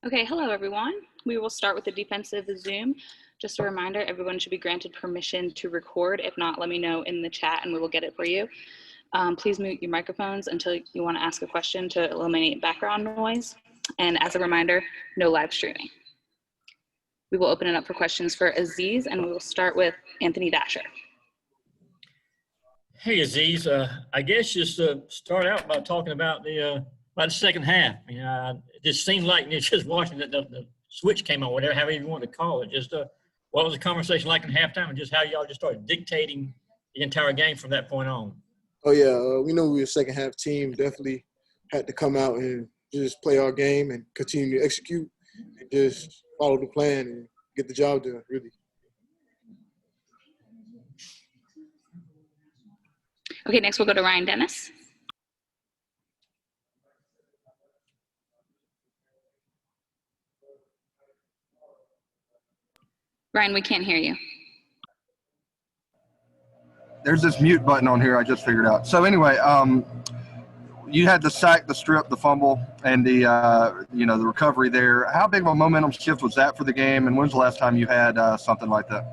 Okay, hello everyone. We will start with the defensive Zoom. Just a reminder, everyone should be granted permission to record. If not, let me know in the chat and we will get it for you. Please mute your microphones until you want to ask a question to eliminate background noise. And as a reminder, no live streaming. We will open it up for questions for Azeez, and we will start with Anthony Dasher. Hey, Azeez. I guess just start out by talking about the second half. It just seemed like you're just watching the switch came on, whatever, however you want to call it. Just what was the conversation like in halftime, and just how y'all just started dictating the entire game from that point on? Oh, yeah. We know we were a second half team. Definitely had to come out and just play our game and continue to execute and just follow the plan and get the job done, really. Okay, next we'll go to Ryan Dennis. Ryan, we can't hear you. There's this mute button on here I just figured out. So anyway, you had the sack, the strip, the fumble, and the the recovery there. How big of a momentum shift was that for the game, and when's the last time you had something like that?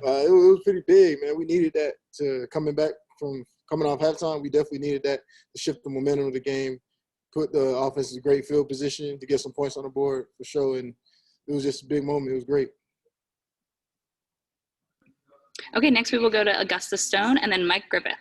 It was pretty big, man. We needed that to coming off halftime. We definitely needed that to shift the momentum of the game, put the offense in a great field position to get some points on the board for sure. And it was just a big moment. It was great. Okay, next we will go to Augusta Stone and then Mike Griffith.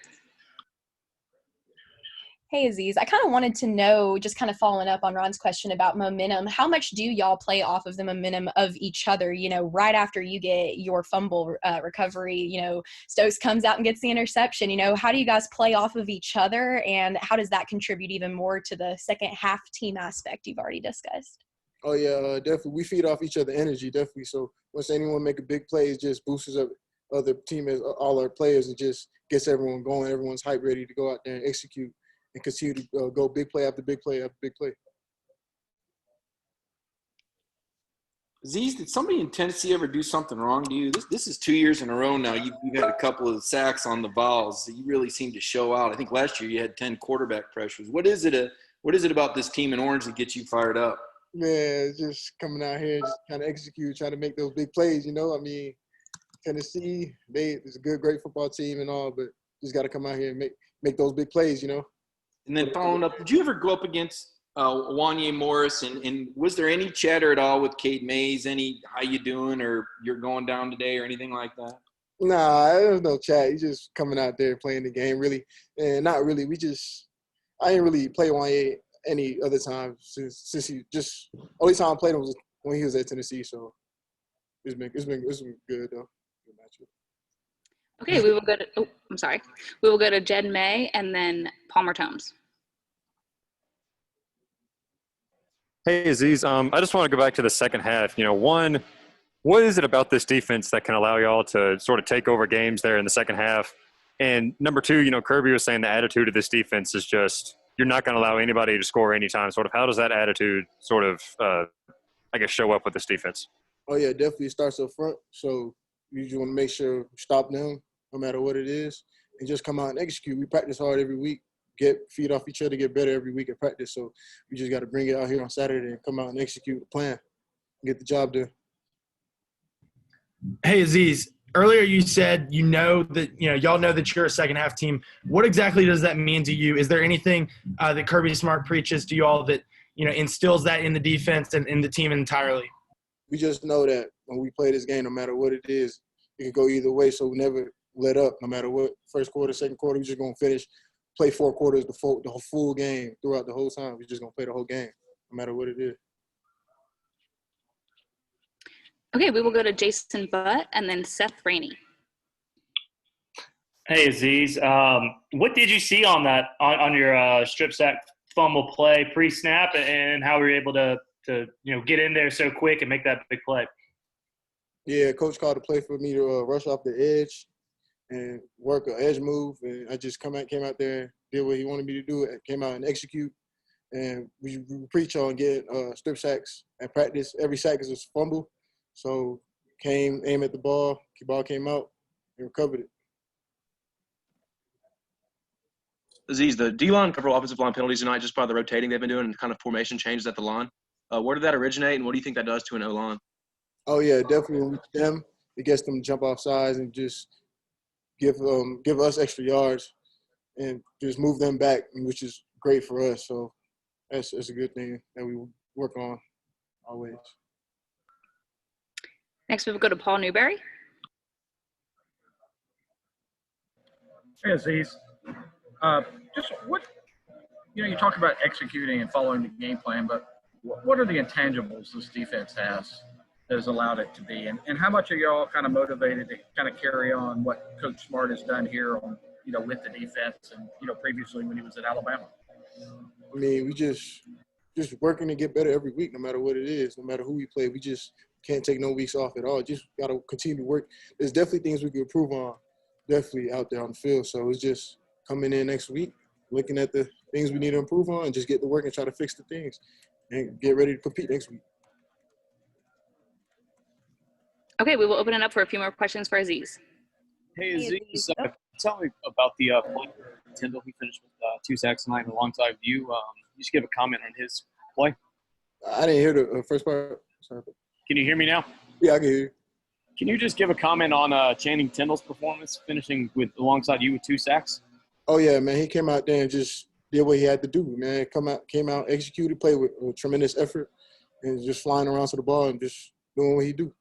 Hey, Azeez, I kind of wanted to know, just kind of following up on Ron's question about momentum, how much do y'all play off of the momentum of each other? Right after you get your fumble recovery, Stokes comes out and gets the interception. How do you guys play off of each other, and how does that contribute even more to the second half team aspect you've already discussed? Oh, yeah, definitely. We feed off each other energy, definitely. So once anyone make a big play, it just boosts up other teammates, all our players, and just gets everyone going. Everyone's hype, ready to go out there and execute and continue to go big play after big play after big play. Azeez, did somebody in Tennessee ever do something wrong to you? This is 2 years in a row now. You've had a couple of sacks on the Vols. You really seem to show out. I think last year you had 10 quarterback pressures. What is it about this team in orange that gets you fired up? Man, just coming out here and just kind of execute, trying to make those big plays, Tennessee, it's a great football team and all, but just got to come out here and make those big plays, And then following up, did you ever go up against Wanye Morris, and was there any chatter at all with Cade Mays? Any how you doing, or you're going down today, or anything like that? Nah, there was no chat. He's just coming out there playing the game, really, and not really. I didn't really play Wanye any other time since he just only time I played him was when he was at Tennessee. So it's been good though. Good matchup. Okay, we will go to We will go to Jed May and then Palmer Tomes. Hey, Azeez. I just want to go back to the second half. One, what is it about this defense that can allow y'all to sort of take over games there in the second half? And number two, Kirby was saying the attitude of this defense is just you're not going to allow anybody to score anytime. Sort of how does that attitude sort of, show up with this defense? Oh, yeah, definitely starts up front. So you just want to make sure you stop them no matter what it is and just come out and execute. We practice hard every week, feed off each other, get better every week at practice. So we just got to bring it out here on Saturday and come out and execute the plan and get the job done. Hey, Azeez, earlier you said y'all know that you're a second half team. What exactly does that mean to you? Is there anything that Kirby Smart preaches to you all that instills that in the defense and in the team entirely? We just know that when we play this game, no matter what it is, it can go either way. So we never let up, no matter what. First quarter, second quarter, we're just gonna play 4 quarters, the full game throughout the whole time. We're just gonna play the whole game, no matter what it is. Okay, we will go to Jason Butt and then Seth Rainey. Hey, Azeez. What did you see on that on your strip sack fumble play pre-snap, and how were you able to get in there so quick and make that big play? Yeah, coach called a play for me to rush off the edge and work an edge move, and I just came out there, did what he wanted me to do, came out and execute. And we preach on getting strip sacks at practice. Every sack is a fumble. So aim at the ball came out, and recovered it. Azeez, the D-line covered offensive line penalties tonight just by the rotating they've been doing and kind of formation changes at the line? Where did that originate, and what do you think that does to an O-line? Oh yeah, definitely with them. It gets them to jump off sides and just give us extra yards and just move them back, which is great for us. So that's a good thing that we work on always. Next, we will go to Paul Newberry. Hey, Azeez. Just what, you talk about executing and following the game plan, but what are the intangibles this defense has that has allowed it to be? And how much are y'all kind of motivated to kind of carry on what Coach Smart has done here on, with the defense and, previously when he was at Alabama? I mean, we just working to get better every week, no matter what it is, no matter who we play. We just can't take no weeks off at all. Just got to continue to work. There's definitely things we can improve on, definitely out there on the field. So it's just coming in next week, looking at the things we need to improve on, and just get to work and try to fix the things and get ready to compete next week. Okay, we will open it up for a few more questions for Azeez. Hey, Azeez, tell me about the play. Tyndall, he finished with 2 sacks tonight alongside you. Just give a comment on his play. I didn't hear the first part. Sorry. Can you hear me now? Yeah, I can hear you. Can you just give a comment on Channing Tyndall's performance, finishing alongside you with 2 sacks? Oh yeah, man, he came out there and just did what he had to do, man. Came out, executed, played with tremendous effort, and just flying around to the ball and just doing what he do.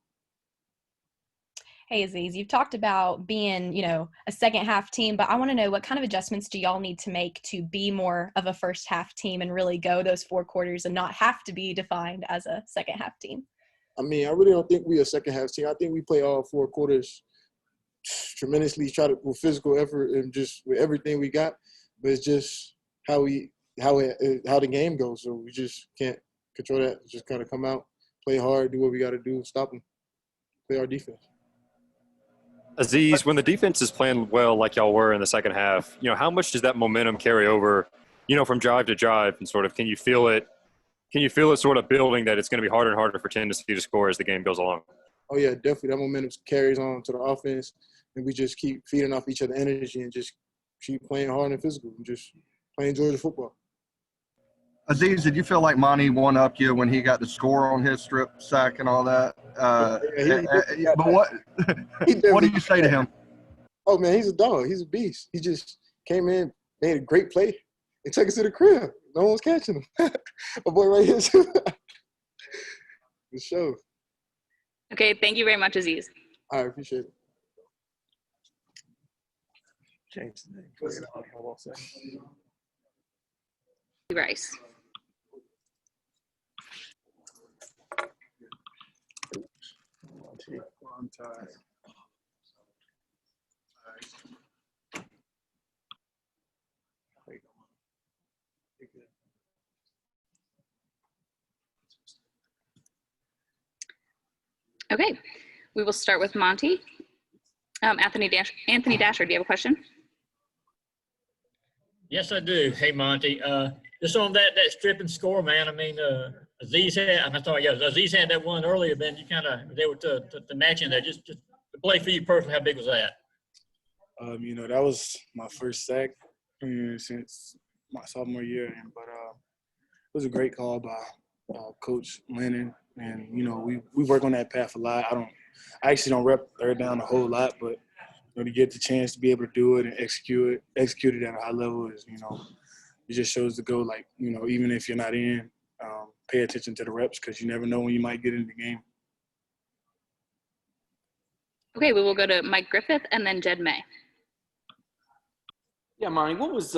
Hey, Azeez, you've talked about being, a second half team, but I want to know what kind of adjustments do y'all need to make to be more of a first half team and really go those 4 quarters and not have to be defined as a second half team? I mean, I really don't think we're a second half team. I think we play all 4 quarters tremendously, try to with physical effort and just with everything we got. But it's just how the game goes. So we just can't control that. Just kind of come out, play hard, do what we got to do, stop them, play our defense. Azeez, when the defense is playing well like y'all were in the second half, how much does that momentum carry over, from drive to drive, and sort of can you feel it sort of building that it's going to be harder and harder for Tennessee to score as the game goes along? Oh, yeah, definitely. That momentum carries on to the offense, and we just keep feeding off each other energy and just keep playing hard and physical and just playing Georgia football. Azeez, did you feel like Monty one-upped you when he got the score on his strip sack and all that? But what do you say to him? Oh, man, he's a dog. He's a beast. He just came in, made a great play, and took us to the crib. No one's catching him. My boy right here. The show. Okay, thank you very much, Azeez. I appreciate it. Change the name. Rice. Okay, we will start with Monty. Anthony Dasher, do you have a question? Yes, I do. Hey, Monty. Just on that strip and score, man. I mean, Azeez had that one earlier. Then you kind of they were to match in there. Just to play for you personally, how big was that? That was my first sack since my sophomore year, but it was a great call by Coach Lennon, and we work on that path a lot. I actually don't rep third down a whole lot, but to get the chance to be able to do it and execute it at a high level is it just shows the go. Like even if you're not in, pay attention to the reps because you never know when you might get in the game. Okay, we will go to Mike Griffith and then Jed May. Yeah, Monty, what was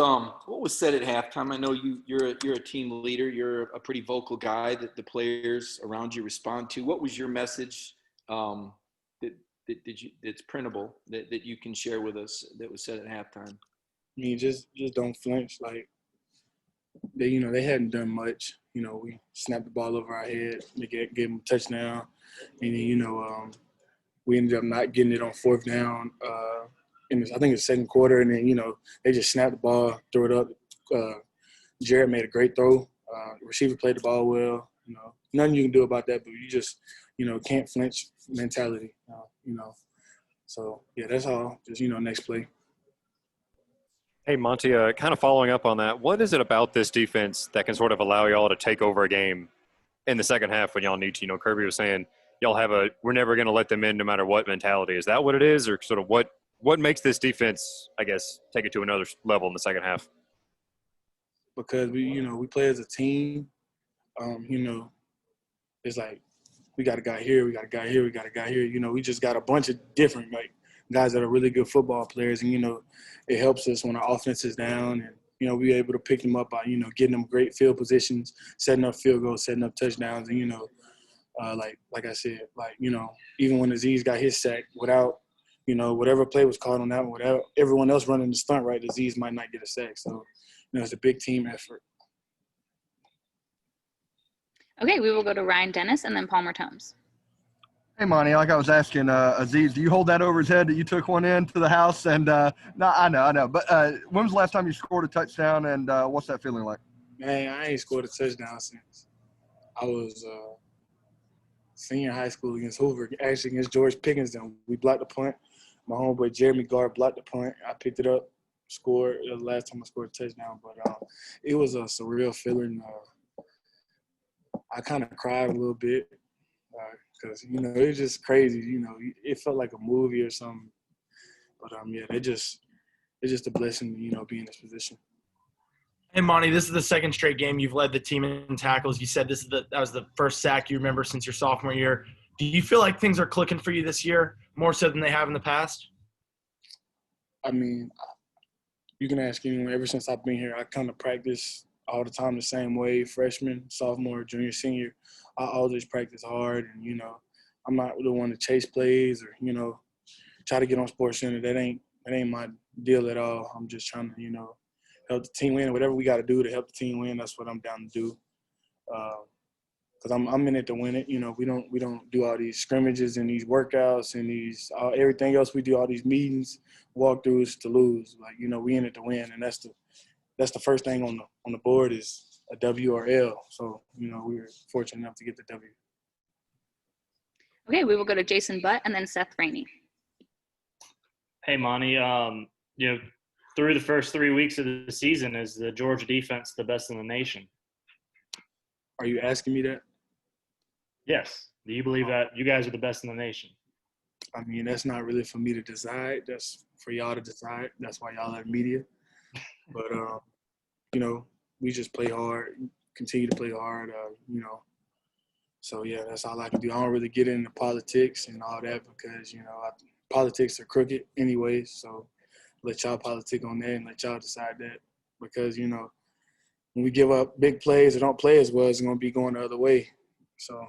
said at halftime? I know you're a team leader. You're a pretty vocal guy that the players around you respond to. What was your message that's printable that you can share with us that was said at halftime? I mean, just don't flinch. Like they hadn't done much. We snapped the ball over our head. They gave them a touchdown, and then we ended up not getting it on 4th down. I think it's second quarter, and then they just snapped the ball, threw it up. Jared made a great throw. Receiver played the ball well. Nothing you can do about that, but you just can't flinch mentality. So yeah, that's all. Just next play. Hey, Monty, kind of following up on that, what is it about this defense that can sort of allow y'all to take over a game in the second half when y'all need to? Kirby was saying y'all have we're never going to let them in no matter what mentality. Is that what it is, or sort of what makes this defense, I guess, take it to another level in the second half? Because we play as a team. It's like we got a guy here, we got a guy here, we got a guy here. We just got a bunch of different guys that are really good football players, and it helps us when our offense is down, and we're able to pick them up by getting them great field positions, setting up field goals, setting up touchdowns, and like I said, even when Azeez got his sack, without whatever play was called on that one, without everyone else running the stunt right, Azeez might not get a sack. So it's a big team effort. Okay, we will go to Ryan Dennis and then Palmer Tomes. Hey, Monty, like I was asking Azeez, do you hold that over his head that you took one into the house? And no, I know. But when was the last time you scored a touchdown, and what's that feeling like? Man, I ain't scored a touchdown since I was senior high school against Hoover, actually against George Pickens. Then we blocked the punt. My homeboy Jeremy Gard blocked the punt. I picked it up, scored. It was the last time I scored a touchdown. But it was a surreal feeling. I kind of cried a little bit because, it was just crazy. It felt like a movie or something. But, yeah, it's just a blessing, be in this position. Hey, Monty, this is the second straight game you've led the team in tackles. You said that was the first sack you remember since your sophomore year. Do you feel like things are clicking for you this year more so than they have in the past? I mean, you can ask anyone. Ever since I've been here, I kind of practice all the time the same way, freshman, sophomore, junior, senior. I always practice hard, and, I'm not the one to chase plays or, try to get on Sports Center. That ain't my deal at all. I'm just trying to, help the team win. Whatever we got to do to help the team win, that's what I'm down to do. Because I'm in it to win it. We don't do all these scrimmages and these workouts and these everything else. We do all these meetings, walkthroughs to lose. We in it to win, and that's the first thing on the board is a W or L. So we were fortunate enough to get the W. Okay, we will go to Jason Butt and then Seth Rainey. Hey, Monty. Through the first 3 weeks of the season, is the Georgia defense the best in the nation? Are you asking me that? Yes. Do you believe that you guys are the best in the nation? I mean, that's not really for me to decide. That's for y'all to decide. That's why y'all are media. But, we just play hard, continue to play hard, So, yeah, that's all I can do. I don't really get into politics and all that because, politics are crooked anyway. So let y'all politic on that and let y'all decide that. Because, when we give up big plays or don't play as well, it's going to be going the other way. So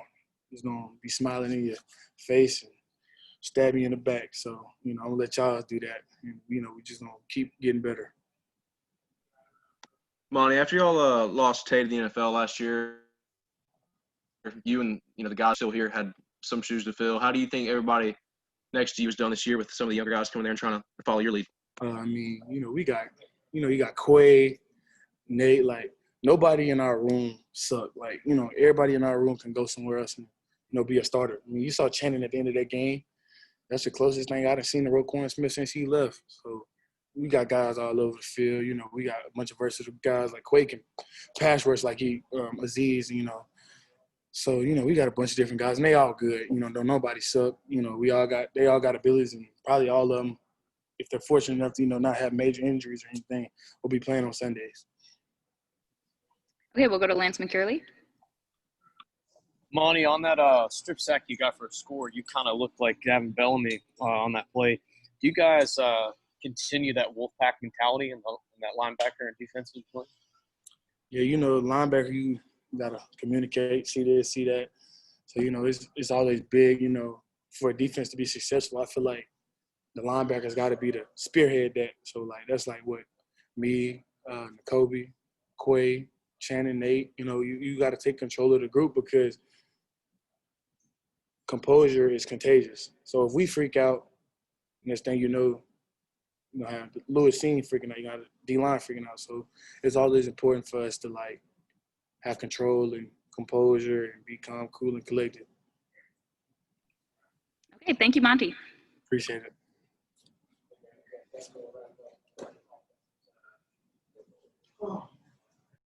it's going to be smiling in your face and stab you in the back. So, I'm going to let y'all do that. And, we just going to keep getting better. Monty, after y'all lost Tate to the NFL last year, you and the guys still here had some shoes to fill. How do you think everybody next to you was done this year with some of the younger guys coming there and trying to follow your lead? We got, you got Quay, Nate. Nobody in our room sucked. Everybody in our room can go somewhere else and be a starter. I mean, you saw Channing at the end of that game. That's the closest thing I've seen to Roquan Smith since he left. So we got guys all over the field. We got a bunch of versatile guys like Quake and pass rush like Azeez, So, we got a bunch of different guys, and they all good. Don't nobody suck. They all got abilities, and probably all of them, if they're fortunate enough to, not have major injuries or anything, will be playing on Sundays. Okay, we'll go to Lance Mckirley. Monty, on that strip sack you got for a score, you kind of looked like Gavin Bellamy on that play. Do you guys continue that Wolfpack mentality in that linebacker and defensive play? Yeah, linebacker, you got to communicate, see this, see that. So, it's always big, for a defense to be successful. I feel like the linebackers got to be the spearhead that. So, that's what me, Kobe, Quay, Shannon, Nate, you got to take control of the group because composure is contagious. So if we freak out, next thing you have Lewis Senior freaking out, you got D-line freaking out. So it's always important for us to have control and composure and be calm, cool, and collected. Okay, thank you, Monty. Appreciate it.